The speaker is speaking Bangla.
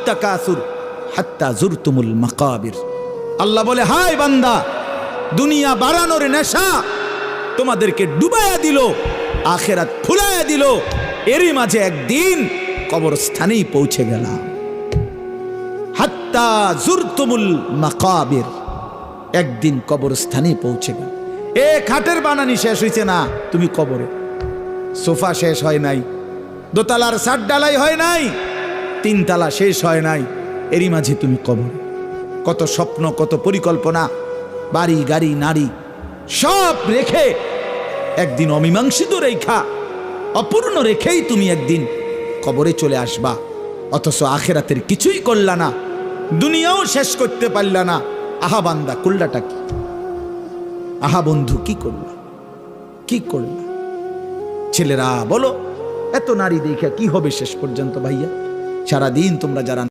তাকাসুর হাত্তা জুরতুমুল মাকাবির। আল্লাহ বলে, হায় বান্দা, দুনিয়া বাড়ানোর নেশা তোমাদেরকে ডুবাইয়া দিল, আখেরাত ফুলাইয়া দিল, এরই মাঝে একদিন কবরস্থানেই পৌঁছে গেলাম। হাত্তা জুরতুমুল মাকাবির, একদিন কবরস্থানেই পৌঁছে গেল। এ খাটের বানানি শেষ হয়েছে না, তুমি কবরে। সোফা শেষ হয় নাই, দোতলার ছাদ ডালাই হয় নাই, তিনতলা শেষ হয় নাই, এরই মাঝে তুমি কবরে। কত স্বপ্ন, কত পরিকল্পনা, বাড়ি গাড়ি নারী সব রেখে একদিন অমীমাংসিত রেখা, অপূর্ণ রেখেই তুমি একদিন কবরে চলে আসবা। অথচ আখেরাতের কিছুই করলা না, দুনিয়াও শেষ করতে পারলা না। আহা বান্দা, করলাটা কি? আহা বন্ধু, কি করলা? কি করলা? ছেলেরা বলো, এত নারী দেখা কি হবে শেষ পর্যন্ত? ভাইয়া, সারাদিন তোমরা যারা